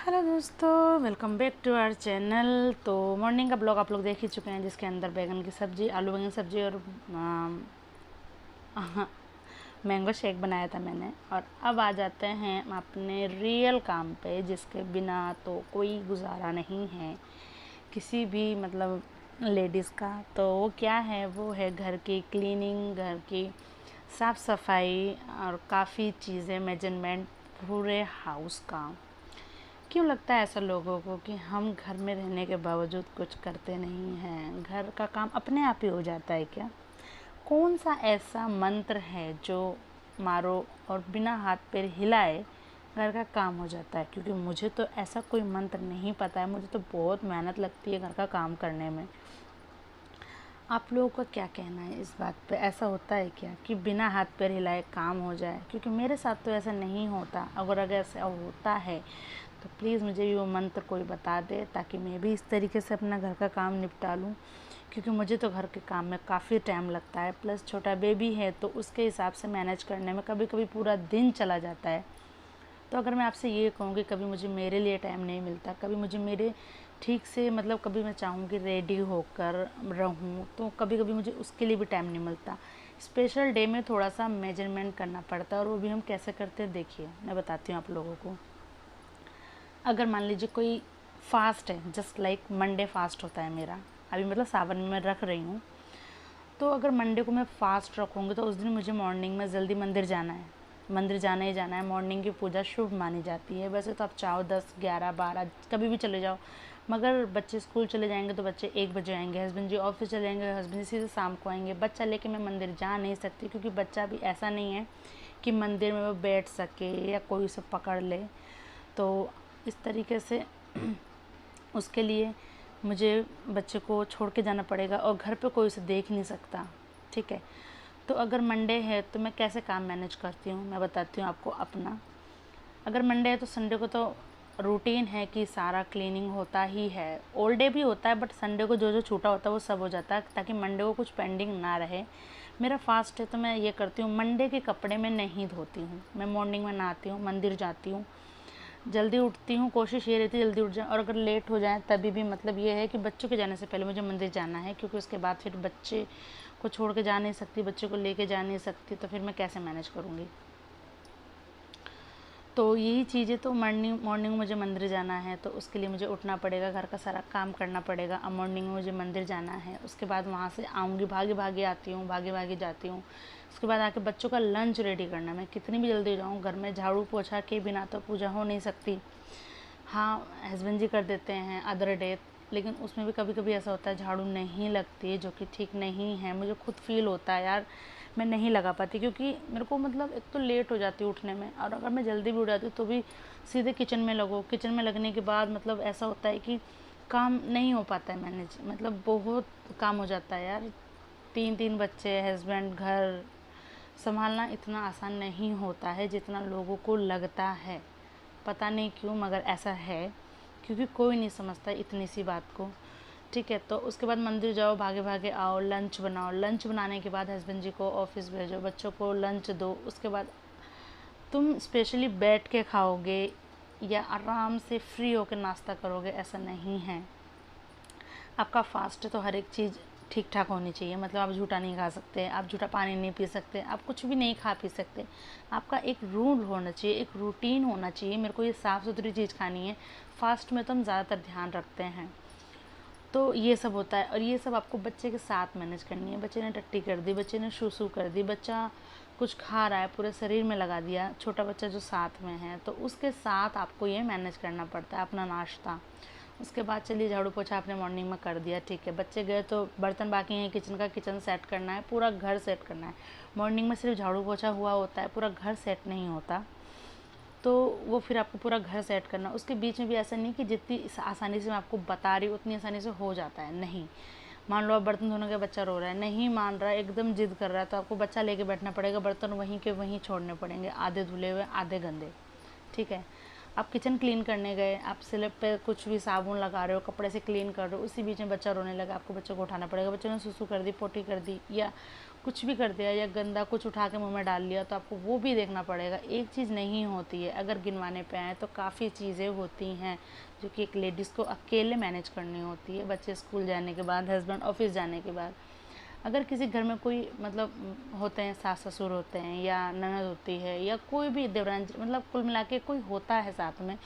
Hello दोस्तों, welcome back to our channel. तो morning का ब्लॉग आप लोग देख ही चुके हैं, जिसके अंदर बैगन की सब्ज़ी, आलू बैंगन सब्ज़ी और मैंगो शेक बनाया था मैंने। और अब आ जाते हैं अपने रियल काम पे, जिसके बिना तो कोई गुजारा नहीं है किसी भी मतलब लेडीज़ का। तो वो क्या है, वो है घर की क्लीनिंग, घर की साफ़ सफाई और काफ़ी चीज़ें, मेजरमेंट पूरे हाउस का। क्यों लगता है ऐसा लोगों को कि हम घर में रहने के बावजूद कुछ करते नहीं हैं? घर का काम अपने आप ही हो जाता है क्या? कौन सा ऐसा मंत्र है जो मारो और बिना हाथ पैर हिलाए घर का काम हो जाता है? क्योंकि मुझे तो ऐसा कोई मंत्र नहीं पता है। मुझे तो बहुत मेहनत लगती है घर का काम करने में। आप लोगों का क्या कहना है इस बात पे? ऐसा होता है क्या कि बिना हाथ पैर हिलाए काम हो जाए? क्योंकि मेरे साथ तो ऐसा नहीं होता। अगर ऐसा होता है तो प्लीज़ मुझे भी वो मंत्र कोई बता दे, ताकि मैं भी इस तरीके से अपना घर का काम निपटा लूँ। क्योंकि मुझे तो घर के काम में काफ़ी टाइम लगता है, प्लस छोटा बेबी है तो उसके हिसाब से मैनेज करने में कभी कभी पूरा दिन चला जाता है। तो अगर मैं आपसे ये कहूँगी, कभी मुझे मेरे लिए टाइम नहीं मिलता, कभी मुझे मेरे ठीक से मतलब कभी मैं चाहूँगी रेडी होकर रहूँ, तो कभी कभी मुझे उसके लिए भी टाइम नहीं मिलता। स्पेशल डे में थोड़ा सा मेजरमेंट करना पड़ता है, और वो भी हम कैसे करते हैं देखिए मैं बताती हूँ आप लोगों को। अगर मान लीजिए कोई फास्ट है, जस्ट लाइक मंडे फास्ट होता है मेरा, अभी मतलब सावन में मैं रख रही हूँ। तो अगर मंडे को मैं फास्ट रखूँगी तो उस दिन मुझे मॉर्निंग में जल्दी मंदिर जाना है। मंदिर जाना ही जाना है। मॉर्निंग की पूजा शुभ मानी जाती है। वैसे तो आप चाहो 10, 11, 12 कभी भी चले जाओ, मगर बच्चे स्कूल चले जाएंगे तो बच्चे 1 बजे आएंगे, हस्बैंड जी ऑफिस चले जाएंगे, हस्बैंड जी सीधे शाम को आएंगे। बच्चा लेके मैं मंदिर जा नहीं सकती, क्योंकि बच्चा भी ऐसा नहीं है कि मंदिर में वो बैठ सके या कोई उसे पकड़ ले। तो इस तरीके से उसके लिए मुझे बच्चे को छोड़ के जाना पड़ेगा, और घर पे कोई उसे देख नहीं सकता, ठीक है। तो अगर मंडे है तो मैं कैसे काम मैनेज करती हूँ, मैं बताती हूँ आपको अपना। अगर मंडे है तो संडे को तो रूटीन है कि सारा क्लीनिंग होता ही है। ऑल डे भी होता है, बट संडे को जो जो छूटा होता है वो सब हो जाता है, ताकि मंडे को कुछ पेंडिंग ना रहे। मेरा फास्ट है तो मैं ये करती हूँ, मंडे के कपड़े मैं नहीं धोती हूँ। मैं मॉर्निंग में नहाती हूँ, मंदिर जाती हूँ, जल्दी उठती हूँ, कोशिश ये रहती है जल्दी उठ जाए। और अगर लेट हो जाए तभी भी मतलब ये है कि बच्चों के जाने से पहले मुझे मंदिर जाना है, क्योंकि उसके बाद फिर बच्चे को छोड़ के जा नहीं सकती, बच्चे को लेके जा नहीं सकती, तो फिर मैं कैसे मैनेज करूँगी। तो यही चीज़ें, तो मॉर्निंग मॉर्निंग मुझे मंदिर जाना है तो उसके लिए मुझे उठना पड़ेगा, घर का सारा काम करना पड़ेगा। अब मॉर्निंग में मुझे मंदिर जाना है, उसके बाद वहाँ से आऊँगी, भागे भागे आती हूँ, भागे भागे जाती हूँ। उसके बाद आके बच्चों का लंच रेडी करना। मैं कितनी भी जल्दी जाऊँ, घर में झाड़ू पोछा के बिना तो पूजा हो नहीं सकती। हाँ, हस्बैंड जी कर देते हैं अदर डे, लेकिन उसमें भी कभी कभी ऐसा होता है झाड़ू नहीं लगती, जो कि ठीक नहीं है। मुझे खुद फील होता है यार, मैं नहीं लगा पाती, क्योंकि मेरे को मतलब एक तो लेट हो जाती है उठने में, और अगर मैं जल्दी भी उठ जाती हूँ तो भी सीधे किचन में लगो। किचन में लगने के बाद मतलब ऐसा होता है कि काम नहीं हो पाता है मैनेज, मतलब बहुत काम हो जाता है यार। 3 बच्चे, हस्बैंड, घर संभालना इतना आसान नहीं होता है जितना लोगों को लगता है। पता नहीं क्यों, मगर ऐसा है, क्योंकि कोई नहीं समझता इतनी सी बात को, ठीक है। तो उसके बाद मंदिर जाओ, भागे भागे आओ, लंच बनाओ, लंच बनाने के बाद हस्बैंड जी को ऑफिस भेजो, बच्चों को लंच दो। उसके बाद तुम स्पेशली बैठ के खाओगे या आराम से फ्री होकर नाश्ता करोगे, ऐसा नहीं है। आपका फास्ट है तो हर एक चीज़ ठीक ठाक होनी चाहिए। मतलब आप झूठा नहीं खा सकते, आप झूठा पानी नहीं पी सकते, आप कुछ भी नहीं खा पी सकते। आपका एक रूल होना चाहिए, एक रूटीन होना चाहिए। मेरे को ये साफ़ सुथरी चीज़ खानी है। फास्ट में तो हम ज़्यादातर ध्यान रखते हैं, तो ये सब होता है। और ये सब आपको बच्चे के साथ मैनेज करनी है। बच्चे ने टट्टी कर दी, बच्चे ने शूसू कर दी, बच्चा कुछ खा रहा है, पूरे शरीर में लगा दिया, छोटा बच्चा जो साथ में है, तो उसके साथ आपको ये मैनेज करना पड़ता है अपना नाश्ता। उसके बाद चलिए झाड़ू पोछा आपने मॉर्निंग में कर दिया, ठीक है। बच्चे गए तो बर्तन बाकी हैं, किचन का किचन सेट करना है, पूरा घर सेट करना है। मॉर्निंग में सिर्फ झाड़ू पोछा हुआ होता है, पूरा घर सेट नहीं होता, तो वो फिर आपको पूरा घर सेट करना। उसके बीच में भी ऐसा नहीं कि जितनी आसानी से मैं आपको बता रही हूँ उतनी आसानी से हो जाता है, नहीं। मान लो आप बर्तन धोने का, बच्चा रो रहा है, नहीं मान रहा है, एकदम जिद कर रहा है, तो आपको बच्चा लेके बैठना पड़ेगा, बर्तन वहीं के वहीं छोड़ने पड़ेंगे, आधे धुले हुए आधे गंदे, ठीक है। आप किचन क्लीन करने गए, आप स्लैब पे कुछ भी साबुन लगा रहे हो, कपड़े से क्लीन कर रहे हो, उसी बीच में बच्चा रोने लगा, आपको बच्चे को उठाना पड़ेगा। बच्चे ने सुसु कर दी, पोटी कर दी, या कुछ भी कर दिया या गंदा कुछ उठा के मुंह में डाल लिया तो आपको वो भी देखना पड़ेगा। एक चीज़ नहीं होती है, अगर गिनवाने पे आए तो काफ़ी चीज़ें होती हैं जो कि एक लेडीज़ को अकेले मैनेज करनी होती है। बच्चे स्कूल जाने के बाद, हस्बैंड ऑफिस जाने के बाद, अगर किसी घर में कोई मतलब होते हैं, सास ससुर होते हैं या ननद होती है या कोई भी देवरान, मतलब कुल मिला के कोई होता है साथ में,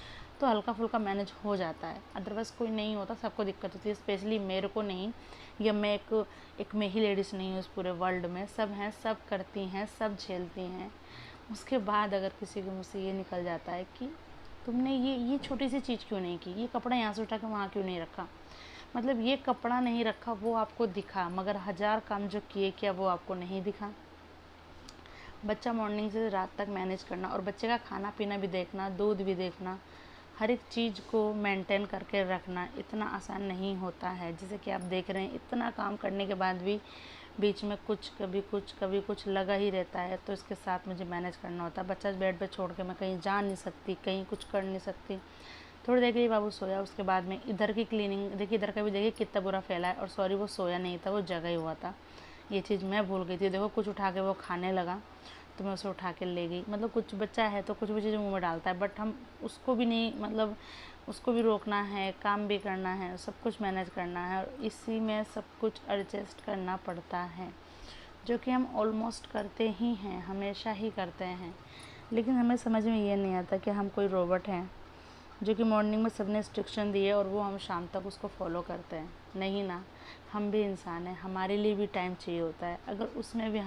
तो हल्का फुल्का मैनेज हो जाता है। अदरवाइज़ कोई नहीं होता, सबको दिक्कत होती है, स्पेशली मेरे को नहीं, या मैं एक मैं ही लेडीज़ नहीं हूँ इस पूरे वर्ल्ड में, सब हैं, सब करती हैं, सब झेलती हैं। उसके बाद अगर किसी को मुझसे ये निकल जाता है कि तुमने ये छोटी सी चीज़ क्यों नहीं की, ये कपड़ा यहाँ से उठा के वहाँ क्यों नहीं रखा, मतलब ये कपड़ा नहीं रखा वो आपको दिखा, मगर 1000 काम जो किए क्या वो आपको नहीं दिखा। बच्चा मॉर्निंग से रात तक मैनेज करना और बच्चे का खाना पीना भी देखना, दूध भी देखना, हर एक चीज़ को मेंटेन करके रखना इतना आसान नहीं होता है। जैसे कि आप देख रहे हैं, इतना काम करने के बाद भी बीच में कभी कुछ लगा ही रहता है, तो इसके साथ मुझे मैनेज करना होता है। बच्चा बेड पे छोड़ के मैं कहीं जा नहीं सकती, कहीं कुछ कर नहीं सकती। थोड़ी देर के लिए बाबू सोया, उसके बाद में इधर की क्लीनिंग, देखिए इधर का भी देखिए कितना बुरा फैला है, और सॉरी वो सोया नहीं था, वो जगा ही हुआ था। ये चीज़ मैं भूल गई थी। देखो कुछ उठा के वो खाने लगा तो मैं उसे उठा के ले गई। मतलब कुछ बच्चा है तो कुछ भी चीज़ मुँह में डालता है, बट हम उसको भी नहीं, मतलब उसको भी रोकना है, काम भी करना है, सब कुछ मैनेज करना है, और इसी में सब कुछ एडजस्ट करना पड़ता है, जो कि हम ऑलमोस्ट करते ही हैं, हमेशा ही करते हैं। लेकिन हमें समझ में ये नहीं आता कि हम कोई रोबोट हैं जो कि मॉर्निंग में सबने इंस्ट्रक्शन दिए और वो हम शाम तक उसको फॉलो करते हैं। नहीं ना, हम भी इंसान हैं, हमारे लिए भी टाइम चाहिए होता है। अगर उसमें भी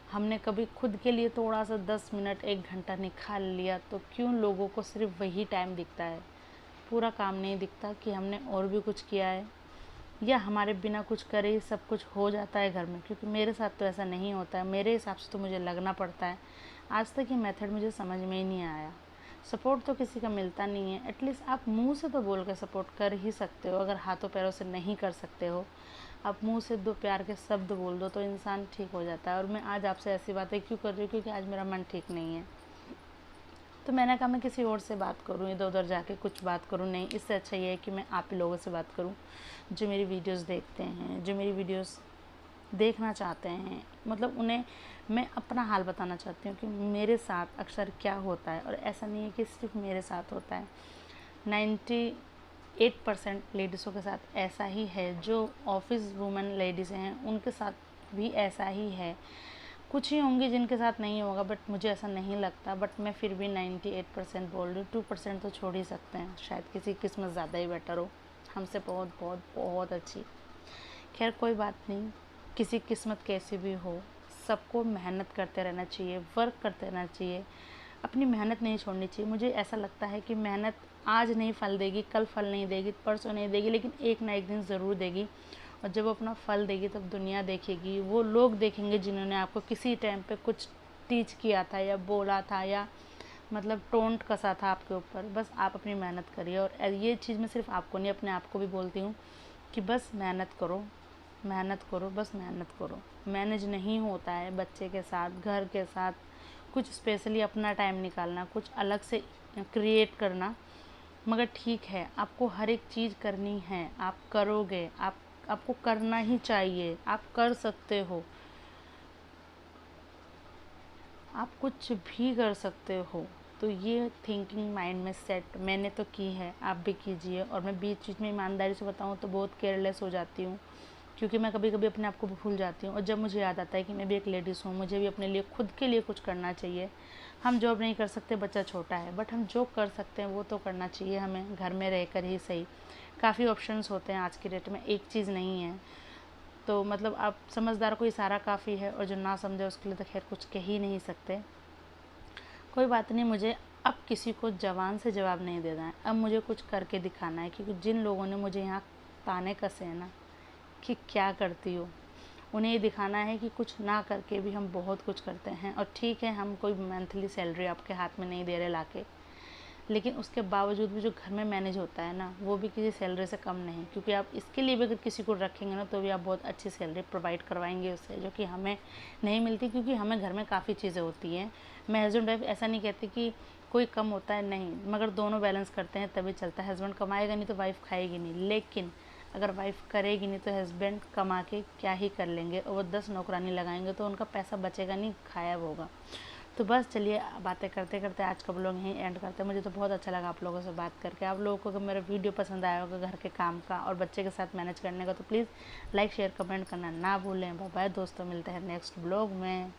हमने कभी खुद के लिए थोड़ा सा 10 मिनट 1 घंटा निकाल लिया, तो क्यों लोगों को सिर्फ वही टाइम दिखता है, पूरा काम नहीं दिखता कि हमने और भी कुछ किया है, या हमारे बिना कुछ करे ही सब कुछ हो जाता है घर में। क्योंकि मेरे साथ तो ऐसा नहीं होता है, मेरे हिसाब से तो मुझे लगना पड़ता है। आज तक ये मेथड मुझे समझ में ही नहीं आया। सपोर्ट तो किसी का मिलता नहीं है, एटलीस्ट आप मुंह से तो बोल के सपोर्ट कर ही सकते हो। अगर हाथों पैरों से नहीं कर सकते हो, आप मुंह से 2 प्यार के शब्द बोल दो तो इंसान ठीक हो जाता है। और मैं आज आपसे ऐसी बातें क्यों कर रही हूँ, क्योंकि आज मेरा मन ठीक नहीं है, तो मैंने कहा मैं किसी और से बात करूँ, इधर उधर जाके कुछ बात करूँ नहीं, इससे अच्छा ये है कि मैं आप ही लोगों से बात करूँ जो मेरी वीडियोस देखते हैं, जो मेरी वीडियोस देखना चाहते हैं। मतलब उन्हें मैं अपना हाल बताना चाहती हूँ कि मेरे साथ अक्सर क्या होता है, और ऐसा नहीं है कि सिर्फ मेरे साथ होता है, 98% लेडीज़ों के साथ ऐसा ही है। जो ऑफिस वुमेन लेडीज़ हैं उनके साथ भी ऐसा ही है। कुछ ही होंगी जिनके साथ नहीं होगा, बट मुझे ऐसा नहीं लगता। बट मैं फिर भी 98% बोल रही हूँ, 2% तो छोड़ ही सकते हैं, शायद किसी की किस्मत ज़्यादा ही बेटर हो, हमसे बहुत बहुत बहुत अच्छी। खैर कोई बात नहीं, किसी की किस्मत कैसी भी हो, सबको मेहनत करते रहना चाहिए, वर्क करते रहना चाहिए, अपनी मेहनत नहीं छोड़नी चाहिए। मुझे ऐसा लगता है कि मेहनत आज नहीं फल देगी, कल फल नहीं देगी, परसों नहीं देगी, लेकिन एक ना एक दिन ज़रूर देगी। और जब वो अपना फल देगी तब दुनिया देखेगी, वो लोग देखेंगे जिन्होंने आपको किसी टाइम पे कुछ टीच किया था या बोला था, या मतलब टोंट कसा था आपके ऊपर। बस आप अपनी मेहनत करिए, और ये चीज़ मैं सिर्फ आपको नहीं, अपने आप को भी बोलती हूँ कि बस मेहनत करो, मेहनत करो, बस मेहनत करो। मैनेज नहीं होता है बच्चे के साथ, घर के साथ, कुछ स्पेशली अपना टाइम निकालना, कुछ अलग से क्रिएट करना, मगर ठीक है, आपको हर एक चीज़ करनी है, आप करोगे, आपको करना ही चाहिए, आप कर सकते हो, आप कुछ भी कर सकते हो। तो ये थिंकिंग माइंड में सेट मैंने तो की है, आप भी कीजिए। और मैं बीच बीच में ईमानदारी से बताऊँ तो बहुत केयरलेस हो जाती हूँ, क्योंकि मैं कभी कभी अपने आप को भूल जाती हूँ। और जब मुझे याद आता है कि मैं भी एक लेडीज़ हूँ, मुझे भी अपने लिए खुद के लिए कुछ करना चाहिए। हम जॉब नहीं कर सकते, बच्चा छोटा है, बट हम जो कर सकते हैं वो तो करना चाहिए हमें, घर में रहकर ही सही। काफ़ी ऑप्शंस होते हैं आज की डेट में, एक चीज़ नहीं है। तो मतलब आप समझदार को इशारा काफ़ी है, और जो ना समझे उसके लिए तो खैर कुछ कह ही नहीं सकते। कोई बात नहीं, मुझे अब किसी को ज़बान से जवाब नहीं देना है, अब मुझे कुछ करके दिखाना है। क्योंकि जिन लोगों ने मुझे यहाँ ताने कसे हैं ना कि क्या करती हो, उन्हें ये दिखाना है कि कुछ ना करके भी हम बहुत कुछ करते हैं। और ठीक है, हम कोई मंथली सैलरी आपके हाथ में नहीं दे रहे लाके, लेकिन उसके बावजूद भी जो घर में मैनेज होता है ना, वो भी किसी सैलरी से कम नहीं। क्योंकि आप इसके लिए भी अगर किसी को रखेंगे ना, तो भी आप बहुत अच्छी सैलरी प्रोवाइड करवाएंगे उससे, जो कि हमें नहीं मिलती। क्योंकि हमें घर में काफ़ी चीज़ें होती हैं। मैं हस्बैंड वाइफ ऐसा नहीं कहती कि कोई कम होता है, नहीं, मगर दोनों बैलेंस करते हैं तभी चलता है। हस्बैंड कमाएगा नहीं तो वाइफ खाएगी नहीं। लेकिन अगर वाइफ करेगी नहीं तो हस्बैंड कमा के क्या ही कर लेंगे, और वो 10 नौकरानी लगाएंगे तो उनका पैसा बचेगा नहीं, गायब होगा। तो बस चलिए बातें करते करते आज का ब्लॉग यहीं एंड करते हैं। मुझे तो बहुत अच्छा लगा आप लोगों से बात करके। आप लोगों को अगर मेरा वीडियो पसंद आया होगा घर के काम का और बच्चे के साथ मैनेज करने का, तो प्लीज़ लाइक शेयर कमेंट करना ना भूलें। बाय बाय दोस्तों, मिलते हैं नेक्स्ट ब्लॉग में।